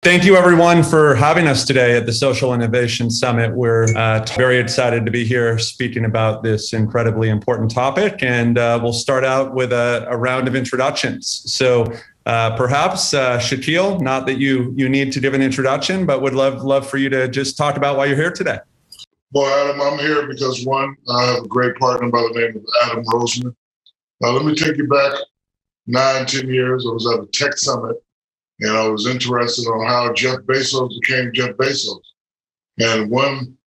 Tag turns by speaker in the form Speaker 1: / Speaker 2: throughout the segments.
Speaker 1: Thank you, everyone, for having us today at the Social Innovation Summit. We're very excited to be here speaking about this incredibly important topic, and we'll start out with a round of introductions. So perhaps, Shaquille, not that you need to give an introduction, but would love for you to just talk about why you're here today.
Speaker 2: Well, Adam, I'm here because, one, I have a great partner by the name of Adam Roseman. Now, let me take you back 9-10 years. I was at a tech summit, and I was interested on how Jeff Bezos became Jeff Bezos. And one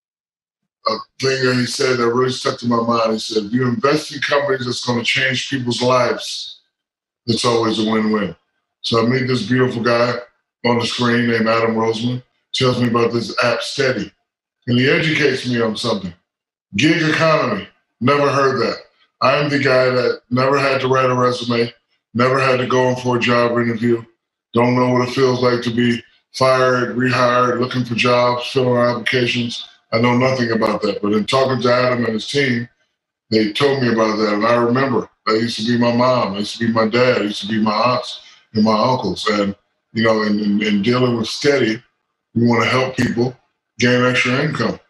Speaker 2: thing that he said that really stuck to my mind, he said, if you invest in companies that's going to change people's lives, it's always a win-win. So I meet this beautiful guy on the screen named Adam Roseman, tells me about this app Steady. And he educates me on something. Gig economy, never heard that. I'm the guy that never had to write a resume, never had to go in for a job interview, don't know what it feels like to be fired, rehired, looking for jobs, filling out applications. I know nothing about that. But in talking to Adam and his team, they told me about that. And I remember that used to be my mom, it used to be my dad, it used to be my aunts and my uncles. And, you know, in dealing with Steady, we want to help people gain extra income.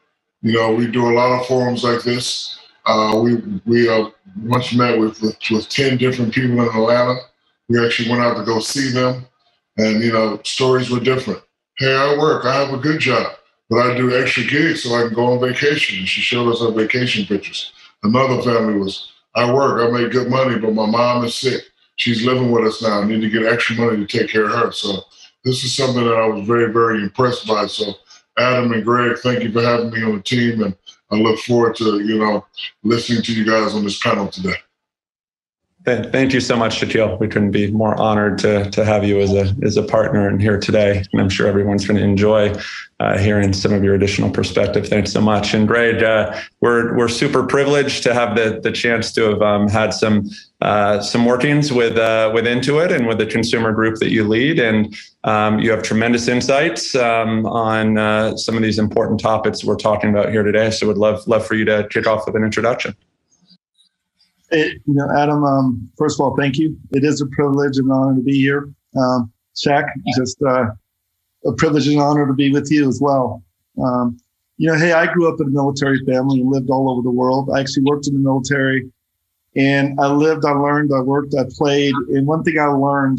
Speaker 2: You know, we do a lot of forums like this. We once met with 10 different people in Atlanta. We actually went out to go see them. And, you know, stories were different. Hey, I work, I have a good job, but I do extra gigs so I can go on vacation. And she showed us her vacation pictures. Another family was, I work, I make good money, but my mom is sick. She's living with us now. I need to get extra money to take care of her. So this is something that I was very, very impressed by. So Adam and Greg, thank you for having me on the team. And I look forward to, you know, listening to you guys on this panel today.
Speaker 1: Thank you so much, Shaquille. We couldn't be more honored to have you as a partner and here today. And I'm sure everyone's going to enjoy hearing some of your additional perspective. Thanks so much. And Greg, we're super privileged to have the chance to have had some workings with Intuit and with the consumer group that you lead. And you have tremendous insights on some of these important topics we're talking about here today. So would love for you to kick off with an introduction.
Speaker 3: Adam, first of all, thank you. It is a privilege and an honor to be here. Shaq, just a privilege and honor to be with you as well. Hey, I grew up in a military family and lived all over the world. I actually worked in the military, and I lived, I learned, I worked, I played. And one thing I learned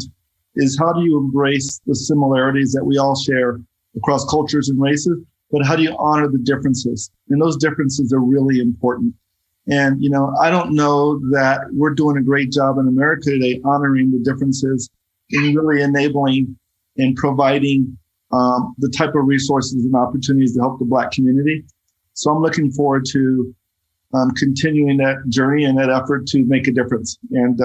Speaker 3: is how do you embrace the similarities that we all share across cultures and races, but how do you honor the differences? And those differences are really important. And, you know, I don't know that we're doing a great job in America today honoring the differences and really enabling and providing the type of resources and opportunities to help the Black community. So I'm looking forward to continuing that journey and that effort to make a difference. And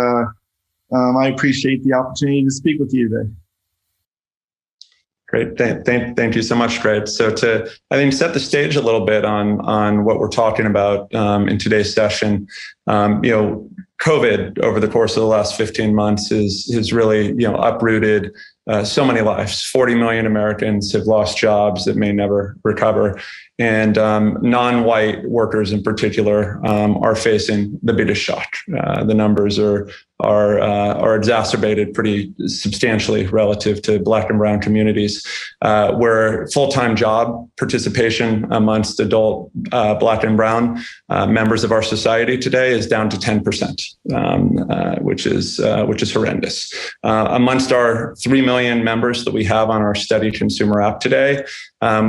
Speaker 3: I appreciate the opportunity to speak with you today.
Speaker 1: Great. Thank you so much, Greg. So to, I think, set the stage a little bit on what we're talking about in today's session, COVID over the course of the last 15 months has really, uprooted so many lives. 40 million Americans have lost jobs that may never recover. And non-white workers in particular are facing the biggest shock. The numbers are exacerbated pretty substantially relative to Black and brown communities, where full-time job participation amongst adult Black and brown members of our society today is down to 10%, which is horrendous. Amongst our 3 million members that we have on our Steady consumer app today,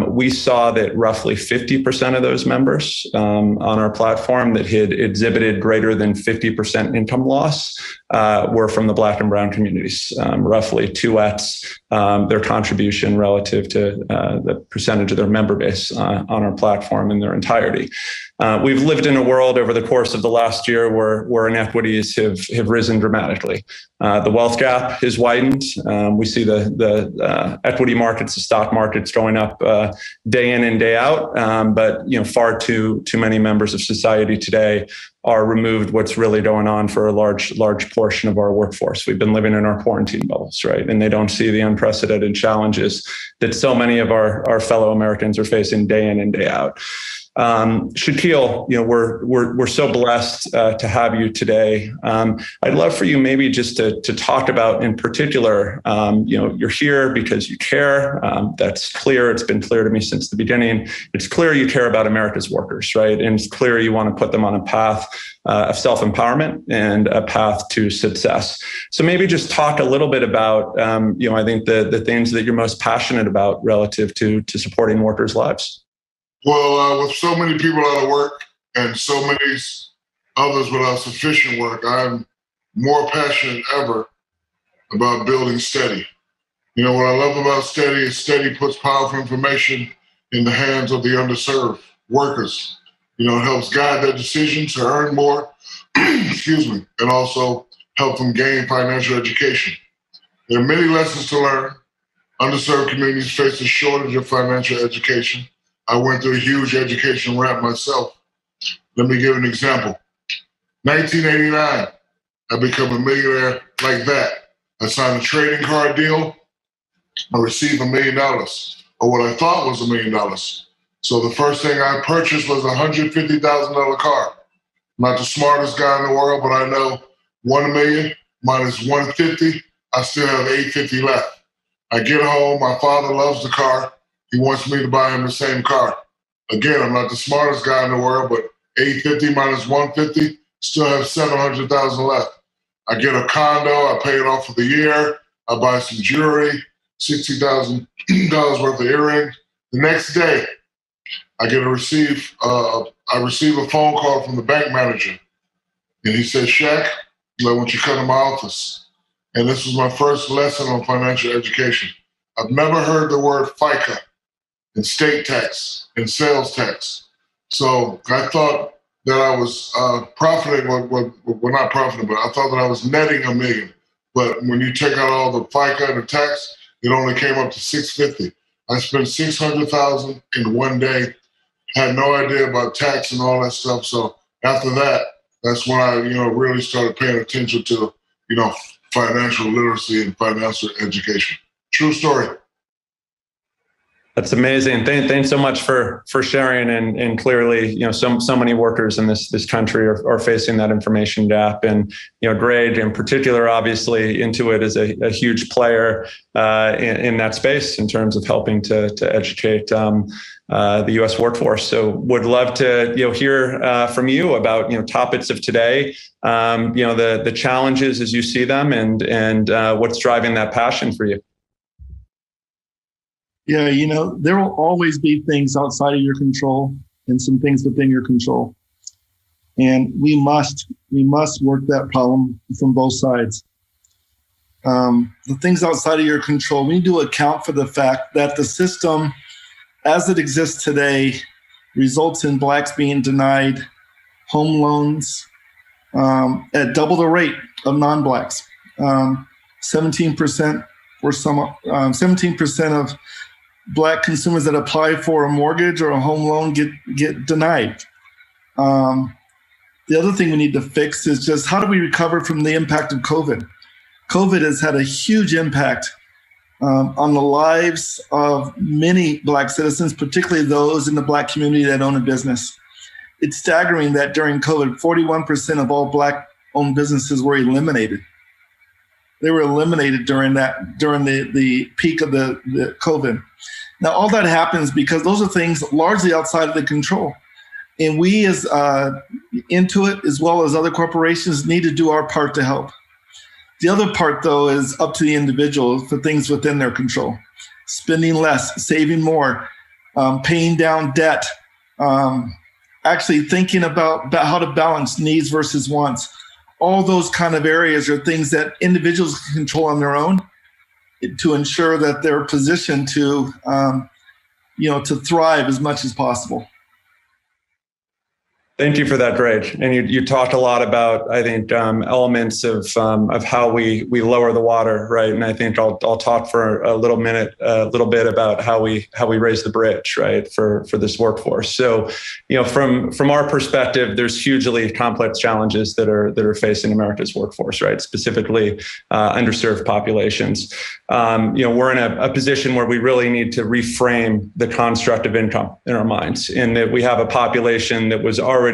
Speaker 1: we saw that roughly 50% of those members on our platform that had exhibited greater than 50% income loss were from the Black and brown communities, roughly 2x their contribution relative to the percentage of their member base on our platform in their entirety. We've lived in a world over the course of the last year where inequities have risen dramatically. The wealth gap has widened. We see the equity markets, the stock markets going up day in and day out. But far too many members of society today are removed what's really going on for a large portion of our workforce. We've been living in our quarantine bubbles, right? And they don't see the unprecedented challenges that so many of our fellow Americans are facing day in and day out. Shaquille, we're so blessed to have you today. I'd love for you maybe just to talk about, in particular, you're here because you care. That's clear. It's been clear to me since the beginning. It's clear you care about America's workers, right? And it's clear you want to put them on a path of self-empowerment and a path to success. So maybe just talk a little bit about, I think the things that you're most passionate about relative to supporting workers' lives.
Speaker 2: Well, with so many people out of work and so many others without sufficient work, I'm more passionate than ever about building Steady. What I love about Steady is Steady puts powerful information in the hands of the underserved workers. It helps guide their decisions to earn more, excuse me, and also help them gain financial education. There are many lessons to learn. Underserved communities face a shortage of financial education. I went through a huge education ramp myself. Let me give an example. 1989, I become a millionaire like that. I signed a trading card deal. I received $1 million, or what I thought was $1 million. So the first thing I purchased was a $150,000 car. Not the smartest guy in the world, but I know 1 million minus 150, I still have 850 left. I get home, my father loves the car. He wants me to buy him the same car. Again, I'm not the smartest guy in the world, but 850 minus 150, still have 700,000 left. I get a condo, I pay it off for the year, I buy some jewelry, $60,000 worth of earrings. The next day, I receive a phone call from the bank manager. And he said, Shaq, I want you to come to my office. And this was my first lesson on financial education. I've never heard the word FICA and state tax and sales tax. So I thought that I was profiting, well, not profiting, but I thought that I was netting $1 million. But when you take out all the FICA and the tax, it only came up to $650. I spent $600,000 in one day, had no idea about tax and all that stuff. So after that, that's when I, really started paying attention to, financial literacy and financial education. True story.
Speaker 1: That's amazing. Thanks so much for sharing. And clearly, so many workers in this country are facing that information gap. And, Greg in particular, obviously, Intuit is a huge player in that space in terms of helping to educate the U.S. workforce. So would love to hear from you about topics of today, the challenges as you see them, and what's driving that passion for you.
Speaker 3: Yeah, there will always be things outside of your control and some things within your control. And we must work that problem from both sides. The things outside of your control, we need to account for the fact that the system as it exists today results in Blacks being denied home loans at double the rate of non-Blacks. 17% or 17% of Black consumers that apply for a mortgage or a home loan get denied. The other thing we need to fix is just how do we recover from the impact of COVID? COVID has had a huge impact on the lives of many Black citizens, particularly those in the Black community that own a business. It's staggering that during COVID, 41% of all Black-owned businesses were eliminated. They were eliminated during the peak of the COVID. Now, all that happens because those are things largely outside of the control. And we as Intuit, as well as other corporations, need to do our part to help. The other part, though, is up to the individual for things within their control. Spending less, saving more, paying down debt, actually thinking about how to balance needs versus wants. All those kind of areas are things that individuals can control on their own to ensure that they're positioned to, to thrive as much as possible.
Speaker 1: Thank you for that, Greg. And you talked a lot about, I think, elements of how we lower the water, right? And I think I'll talk for a little bit about how we raise the bridge, right, for this workforce. So, from our perspective, there's hugely complex challenges that are facing America's workforce, right? Specifically, underserved populations. We're in a position where we really need to reframe the construct of income in our minds, in that we have a population that was already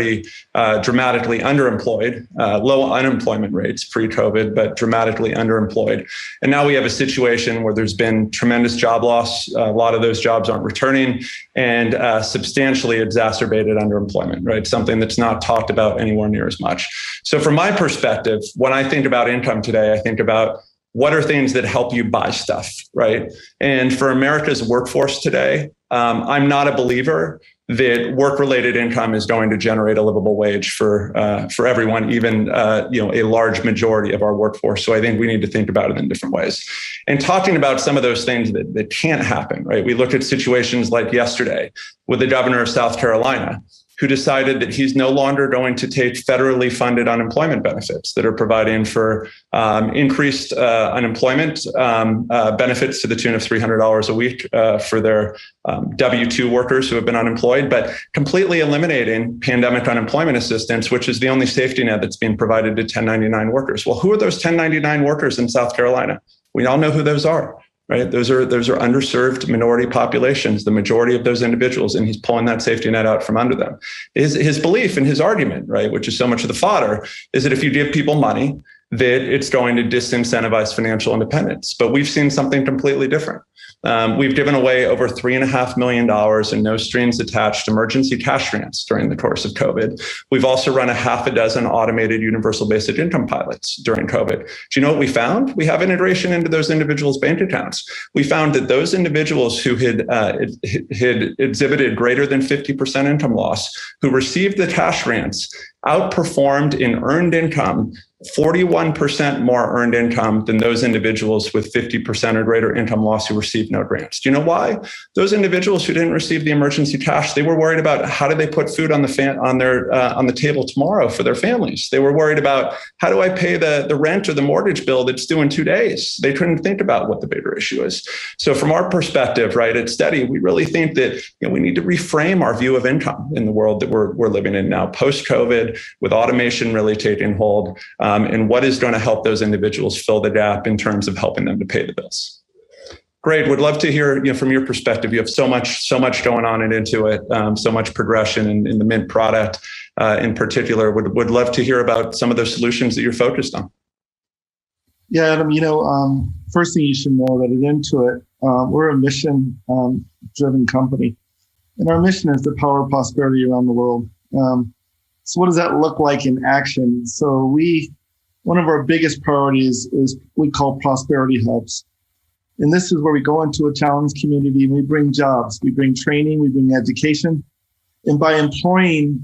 Speaker 1: dramatically underemployed, low unemployment rates pre-COVID, but dramatically underemployed. And now we have a situation where there's been tremendous job loss. A lot of those jobs aren't returning, and substantially exacerbated underemployment, right? Something that's not talked about anywhere near as much. So from my perspective, when I think about income today, I think about what are things that help you buy stuff, right? And for America's workforce today, I'm not a believer that work-related income is going to generate a livable wage for everyone, even a large majority of our workforce. So I think we need to think about it in different ways. And talking about some of those things that can't happen, right? We looked at situations like yesterday with the governor of South Carolina, who decided that he's no longer going to take federally funded unemployment benefits that are providing for increased unemployment benefits to the tune of $300 a week for their W-2 workers who have been unemployed, but completely eliminating pandemic unemployment assistance, which is the only safety net that's being provided to 1099 workers. Well, who are those 1099 workers in South Carolina? We all know who those are. Right. Those are underserved minority populations, the majority of those individuals, and he's pulling that safety net out from under them. His belief and his argument, right, which is so much of the fodder, is that if you give people money, that it's going to disincentivize financial independence. But we've seen something completely different. We've given away over $3.5 million in no strings attached emergency cash grants during the course of COVID. We've also run a half a dozen automated universal basic income pilots during COVID. Do you know what we found? We have integration into those individuals' bank accounts. We found that those individuals who had exhibited greater than 50% income loss, who received the cash grants, outperformed in earned income 41% more earned income than those individuals with 50% or greater income loss who received no grants. Do you know why? Those individuals who didn't receive the emergency cash, they were worried about how do they put food on the table tomorrow for their families. They were worried about how do I pay the rent or the mortgage bill that's due in 2 days. They couldn't think about what the bigger issue is. So from our perspective, right, at Steady, we really think that we need to reframe our view of income in the world that we're living in now, post-COVID, with automation really taking hold. And what is going to help those individuals fill the gap in terms of helping them to pay the bills. Great. Would love to hear from your perspective. You have so much going on in Intuit, so much progression in the Mint product in particular. Would love to hear about some of those solutions that you're focused on.
Speaker 3: Yeah, Adam, first thing you should know that at Intuit, we're a mission-driven company. And our mission is to power prosperity around the world. So what does that look like in action? So one of our biggest priorities is we call prosperity hubs. And this is where we go into a challenged community and we bring jobs, we bring training, we bring education. And by employing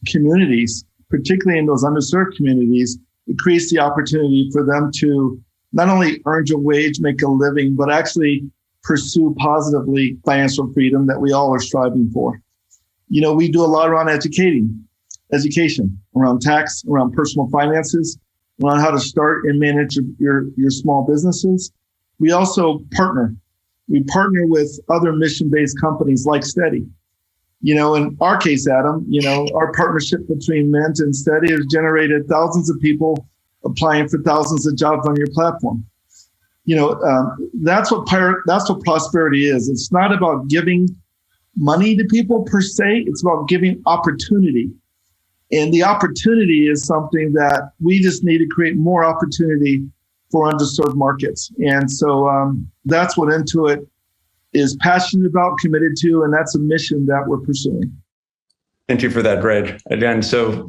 Speaker 3: communities, particularly in those underserved communities, it creates the opportunity for them to not only earn a wage, make a living, but actually pursue positively financial freedom that we all are striving for. We do a lot around education, around tax, around personal finances, around how to start and manage your small businesses. We also partner. We partner with other mission-based companies like Steady. In our case, Adam, our partnership between Mint and Steady has generated thousands of people applying for thousands of jobs on your platform. That's what prosperity is. It's not about giving money to people per se. It's about giving opportunity. And the opportunity is something that we just need to create more opportunity for underserved markets. And so that's what Intuit is passionate about, committed to, and that's a mission that we're pursuing.
Speaker 1: Thank you for that, Greg. Again, so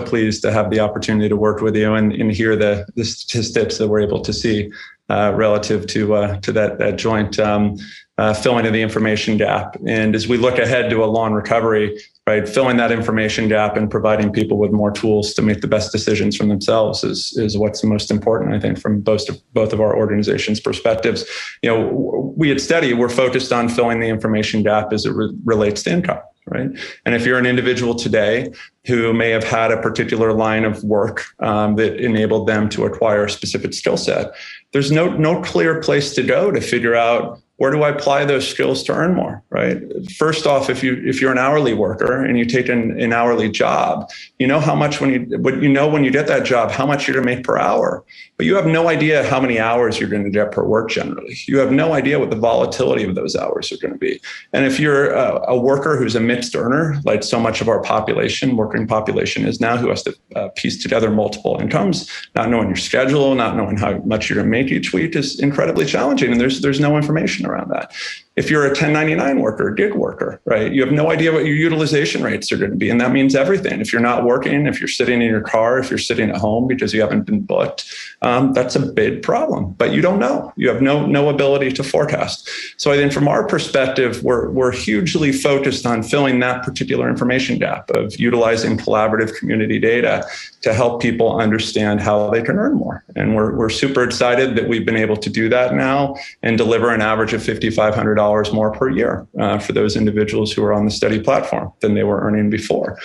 Speaker 1: pleased to have the opportunity to work with you and hear the statistics that we're able to see relative to that joint filling of the information gap. And as we look ahead to a long recovery, right, filling that information gap and providing people with more tools to make the best decisions from themselves is what's most important, I think, from both of our organizations' perspectives. We at Steady, we're focused on filling the information gap as it relates to income. right? And if you're an individual today who may have had a particular line of work that enabled them to acquire a specific skill set, there's no clear place to go to figure out, where do I apply those skills to earn more, right? First off, if you're an hourly worker and you take an hourly job, you know how much when you get that job, how much you're going to make per hour, but you have no idea how many hours you're going to get per work generally. You have no idea what the volatility of those hours are going to be. And if you're a worker who's a mixed earner, like so much of our working population is now, who has to piece together multiple incomes, not knowing your schedule, not knowing how much you're going to make each week, is incredibly challenging. And there's no information around that. If you're a 1099 worker, gig worker, right, you have no idea what your utilization rates are going to be. And that means everything. If you're not working, if you're sitting in your car, if you're sitting at home because you haven't been booked, that's a big problem. But you don't know. You have no ability to forecast. So I think from our perspective, we're hugely focused on filling that particular information gap of utilizing collaborative community data to help people understand how they can earn more. And we're super excited that we've been able to do that now and deliver an average of $5,500 more per year for those individuals who are on the study platform than they were earning before.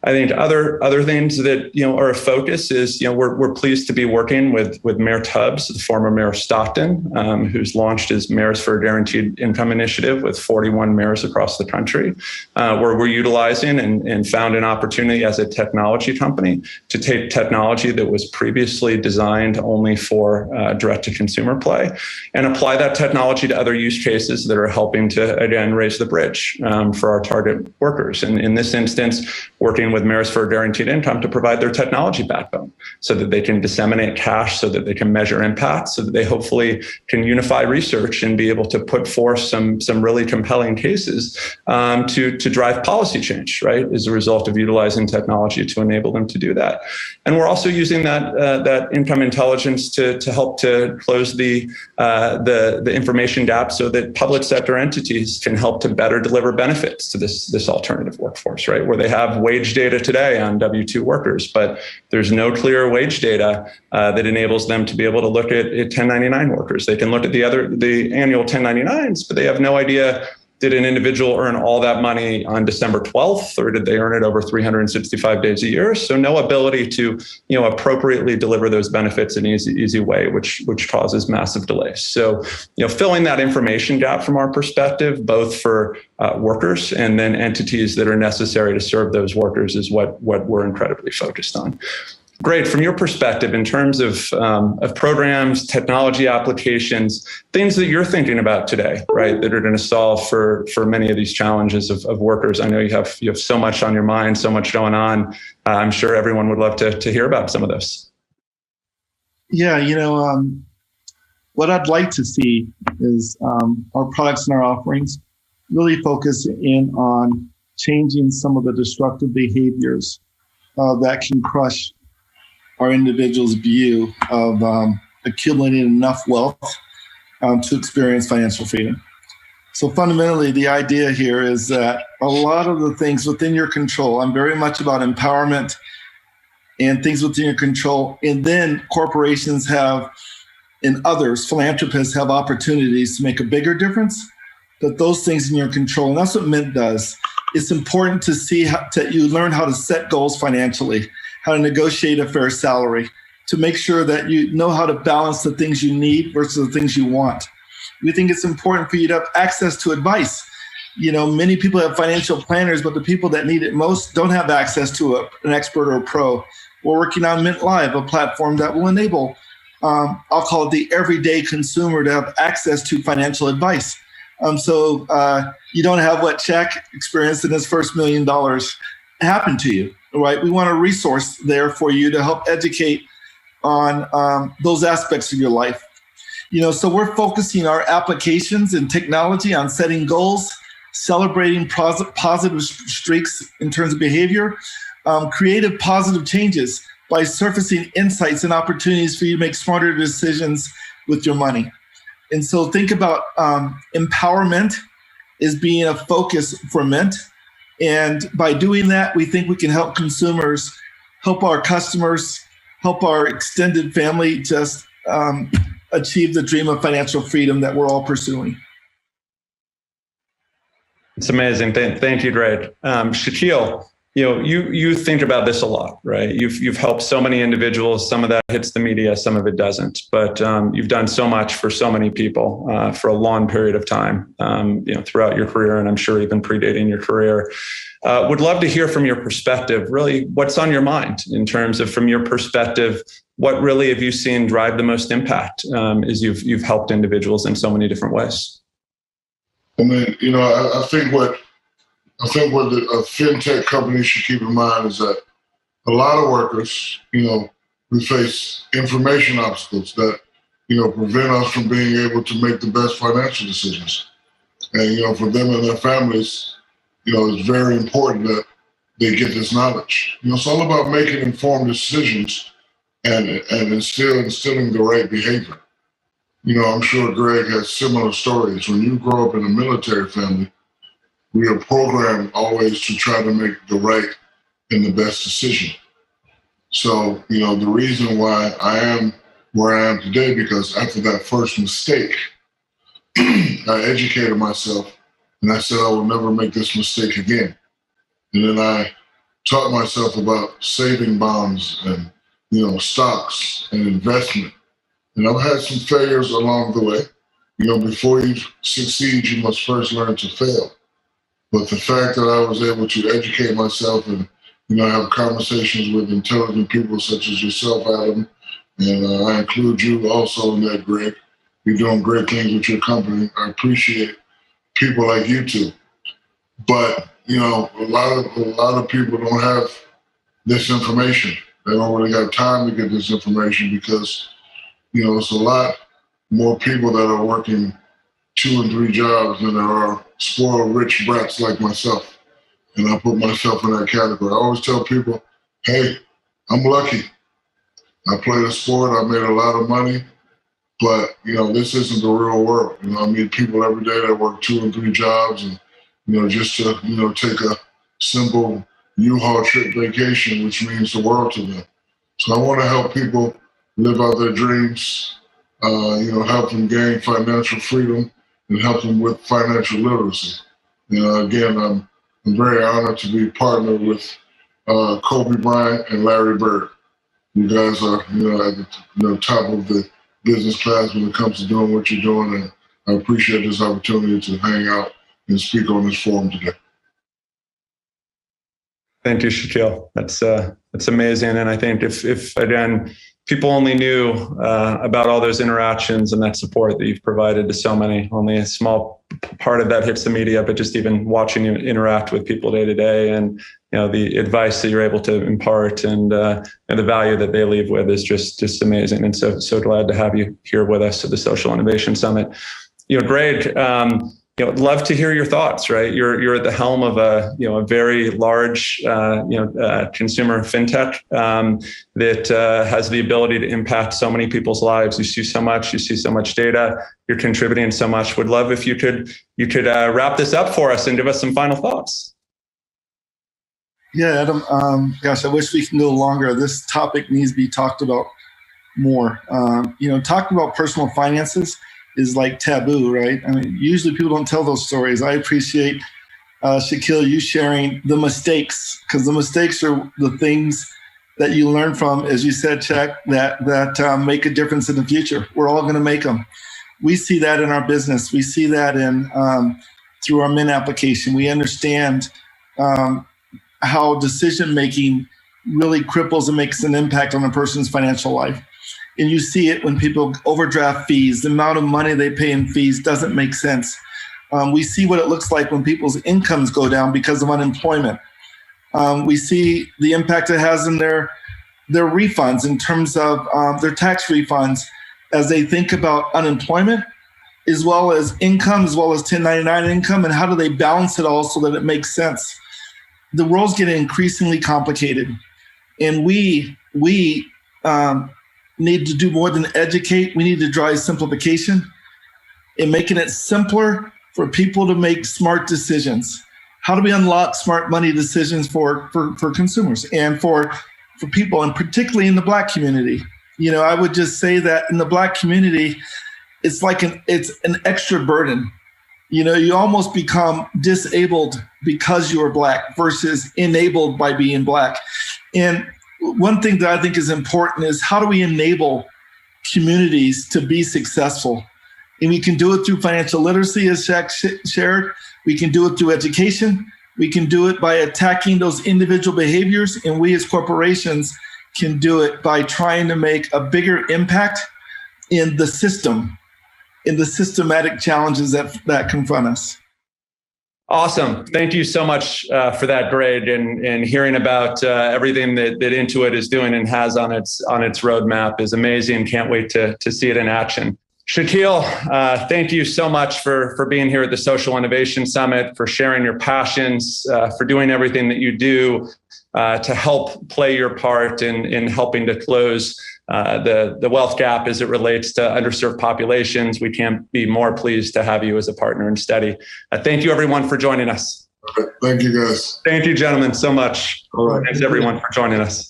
Speaker 1: I think other things that are a focus is we're pleased to be working with Mayor Tubbs, the former Mayor of Stockton, who's launched his Mayors for a Guaranteed Income initiative with 41 mayors across the country, where we're utilizing and found an opportunity as a technology company to take technology that was previously designed only for direct-to-consumer play and apply that technology to other use cases that are helping to, again, raise the bridge for our target workers. And in this instance, working with Mayors for a Guaranteed Income to provide their technology backbone so that they can disseminate cash, so that they can measure impact, so that they hopefully can unify research and be able to put forth some really compelling cases to drive policy change, right, as a result of utilizing technology to enable them to do that. And we're also using that income intelligence to help to close the information gap so that public sector entities can help to better deliver benefits to this alternative workforce, right? Where they have wage data today on W-2 workers, but there's no clear wage data that enables them to be able to look at 1099 workers. They can look at the annual 1099s, but they have no idea, did an individual earn all that money on December 12th, or did they earn it over 365 days a year? So no ability to, appropriately deliver those benefits in an easy way, which causes massive delays. So, filling that information gap from our perspective, both for workers and then entities that are necessary to serve those workers, is what we're incredibly focused on. Great. From your perspective, in terms of programs, technology applications, things that you're thinking about today, right, that are going to solve for many of these challenges of workers. I know you have so much on your mind, so much going on. I'm sure everyone would love to hear about some of this.
Speaker 3: Yeah, what I'd like to see is our products and our offerings really focus in on changing some of the destructive behaviors that can crush our individual's view of accumulating enough wealth to experience financial freedom. So fundamentally, the idea here is that a lot of the things within your control, I'm very much about empowerment and things within your control. And then corporations have, and others, philanthropists have opportunities to make a bigger difference, but those things in your control. And that's what Mint does. It's important to see you learn how to set goals financially, how to negotiate a fair salary, to make sure that you know how to balance the things you need versus the things you want. We think it's important for you to have access to advice. Many people have financial planners, but the people that need it most don't have access to an expert or a pro. We're working on Mint Live, a platform that will enable, I'll call it the everyday consumer, to have access to financial advice. So you don't have what Shaq experienced in his first $1 million happen to you. Right, we want a resource there for you to help educate on those aspects of your life. So we're focusing our applications and technology on setting goals, celebrating positive streaks in terms of behavior, creative positive changes by surfacing insights and opportunities for you to make smarter decisions with your money. And so think about empowerment as being a focus for Mint. And by doing that, we think we can help consumers, help our customers, help our extended family just achieve the dream of financial freedom that we're all pursuing.
Speaker 1: It's amazing. Thank you, Greg. Shaquille, you think about this a lot, right? You've helped so many individuals. Some of that hits the media, some of it doesn't. But you've done so much for so many people for a long period of time, throughout your career, and I'm sure even predating your career. Would love to hear from your perspective, really, what's on your mind in terms of, from your perspective, what really have you seen drive the most impact as you've helped individuals in so many different ways?
Speaker 2: I mean, I think what a fintech company should keep in mind is that a lot of workers, we face information obstacles that, prevent us from being able to make the best financial decisions. And, for them and their families, it's very important that they get this knowledge. It's all about making informed decisions and instilling the right behavior. I'm sure Greg has similar stories. When you grow up in a military family, we are programmed always to try to make the right and the best decision. So, the reason why I am where I am today, because after that first mistake, I educated myself and I said I will never make this mistake again. And then I taught myself about saving bonds and, stocks and investment. And I've had some failures along the way. Before you succeed, you must first learn to fail. But the fact that I was able to educate myself and, have conversations with intelligent people such as yourself, Adam, and I include you also in that, Greg. You're doing great things with your company. I appreciate people like you too. But, a lot of people don't have this information. They don't really have time to get this information because, it's a lot more people that are working 2 and 3 jobs than there are spoiled rich brats like myself. And I put myself in that category. I always tell people, hey, I'm lucky. I played a sport, I made a lot of money, but, this isn't the real world. I meet people every day that work 2 and 3 jobs and, just to, take a simple U-Haul trip vacation, which means the world to them. So I want to help people live out their dreams, help them gain financial freedom and help them with financial literacy. Again, I'm very honored to be partnered with Kobe Bryant and Larry Bird. You guys are, at the top of the business class when it comes to doing what you're doing, and I appreciate this opportunity to hang out and speak on this forum today.
Speaker 1: Thank you, Shaquille. That's amazing. And I think if again, people only knew about all those interactions and that support that you've provided to so many, only a small part of that hits the media, but just even watching you interact with people day to day and, the advice that you're able to impart and the value that they leave with is just amazing. And so glad to have you here with us at the Social Innovation Summit. Greg, I'd love to hear your thoughts, right? You're at the helm of a very large, consumer fintech that has the ability to impact so many people's lives. You see so much data, you're contributing so much. Would love if you could wrap this up for us and give us some final thoughts.
Speaker 3: Yeah, Adam, gosh, I wish we can go longer. This topic needs to be talked about more. Talking about personal finances is like taboo, right? I mean, usually people don't tell those stories. I appreciate, Shaquille, you sharing the mistakes, because the mistakes are the things that you learn from, as you said, Shaq, that make a difference in the future. We're all going to make them. We see that in our business. We see that in through our Mint application. We understand how decision-making really cripples and makes an impact on a person's financial life. And you see it when people overdraft fees. The amount of money they pay in fees doesn't make sense. We see what it looks like when people's incomes go down because of unemployment. We see the impact it has in their refunds in terms of their tax refunds as they think about unemployment, as well as income, as well as 1099 income, and how do they balance it all so that it makes sense. The world's getting increasingly complicated, and we need to do more than educate. We need to drive simplification and making it simpler for people to make smart decisions. How do we unlock smart money decisions for consumers and for people, and particularly in the Black community? I would just say that in the Black community, it's an extra burden. You almost become disabled because you are Black versus enabled by being Black. And one thing that I think is important is how do we enable communities to be successful? And we can do it through financial literacy, as Shaq shared. We can do it through education. We can do it by attacking those individual behaviors. And we as corporations can do it by trying to make a bigger impact in the system, in the systematic challenges that confront us.
Speaker 1: Awesome. Thank you so much for that, Greg, and hearing about everything that Intuit is doing and has on its roadmap is amazing. Can't wait to see it in action. Shaquille, thank you so much for being here at the Social Innovation Summit, for sharing your passions, for doing everything that you do to help play your part in helping to close the wealth gap as it relates to underserved populations. We can't be more pleased to have you as a partner in Steady. Thank you, everyone, for joining us.
Speaker 2: All right. Thank you, guys.
Speaker 1: Thank you, gentlemen, so much.
Speaker 2: All right.
Speaker 1: Thanks, everyone, for joining us.